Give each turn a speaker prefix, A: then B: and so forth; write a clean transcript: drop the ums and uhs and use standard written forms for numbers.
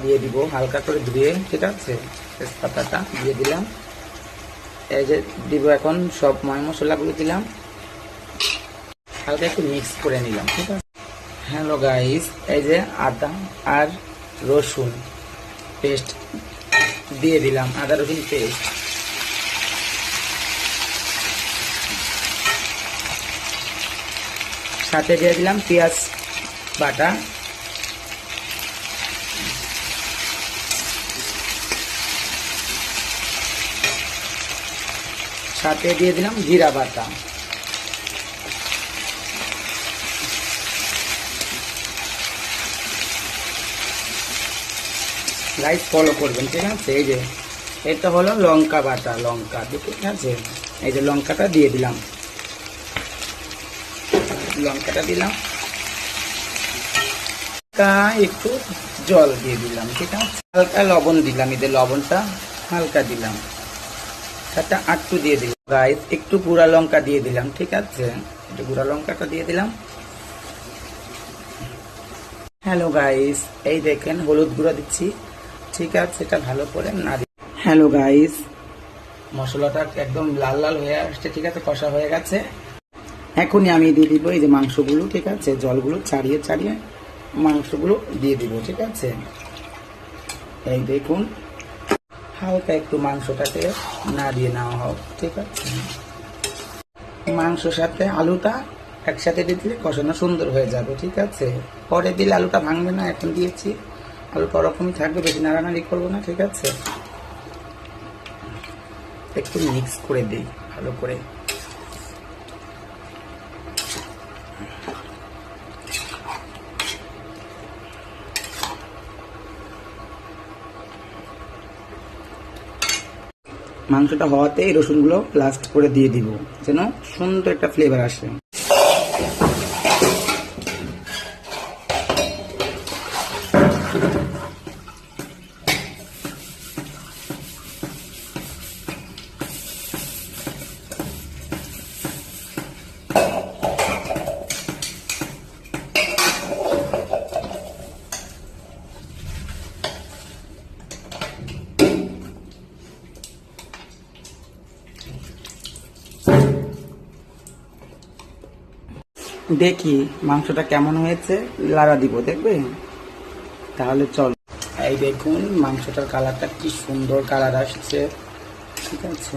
A: দিয়ে দিব হালকা করে ধুয়ে, ঠিক আছে। তেজপাতাটা দিয়ে দিলাম, এই যে দিব এখন সব ময় মশলাগুলো দিলাম, হালকা একটু মিক্স করে নিলাম, ঠিক আছে। হ্যালো গাইস, এই যে আদা আর রসুন পেস্ট দিয়ে দিলাম, আদা রসুন পেস্ট। সাথে দিয়ে দিলাম পেঁয়াজ বাটা, সাথে দিয়ে দিলাম জিরা বাটা। গাইস ফলো করবেন, ঠিক আছে। এই যে এটা হলো লঙ্কা বাটা, লঙ্কা, ঠিক আছে। এই যে লঙ্কাটা দিয়ে দিলাম, লঙ্কাটা দিলাম, একটু জল দিয়ে দিলাম, ঠিক আছে। হালকা লবণ দিলাম, এই যে লবণটা হালকা দিলাম, সাথে একটু দিয়ে দিলাম গাইস একটু গুঁড়া লঙ্কা দিয়ে দিলাম, ঠিক আছে। একটু গুঁড়া লঙ্কাটা দিয়ে দিলাম। হ্যালো গাইস, এই দেখেন হলুদ গুঁড়া দিচ্ছি, ঠিক আছে। এটা ভালো করে না। হ্যালো গাইস, মশলাটা একদম লাল লাল হয়ে আসছে, ঠিক আছে, কষা হয়ে গেছে। এখনই আমি দিয়ে দিব এই যে মাংসগুলো, ঠিক আছে। জলগুলো ছাড়িয়ে ছাড়িয়ে মাংসগুলো দিয়ে দিব, ঠিক আছে। এই দেখুন হালকা একটু মাংসটাকে না দিয়ে নেওয়া হোক, ঠিক আছে। মাংসর সাথে আলুটা একসাথে দিয়ে দিলে কষানো সুন্দর হয়ে যাবে, ঠিক আছে। পরে দিলে আলুটা ভাঙবে না, এখন দিয়েছি আলুটা ওরকমই থাকবে, বেশি নাড়ানাড়ি করবো না, ঠিক আছে। একটু মিক্স করে দিই ভালো করে। মাংসটা হওয়াতেই রসুনগুলো লাস্ট করে দিয়ে দিব, যেন সুন্দর একটা ফ্লেভার আসে। দেখি মাংসটা কেমন হয়েছে, লাড়া দিব, দেখবে। তাহলে চল। এই দেখুন মাংসটার কালারটা কি সুন্দর কালার আসছে, ঠিক আছে।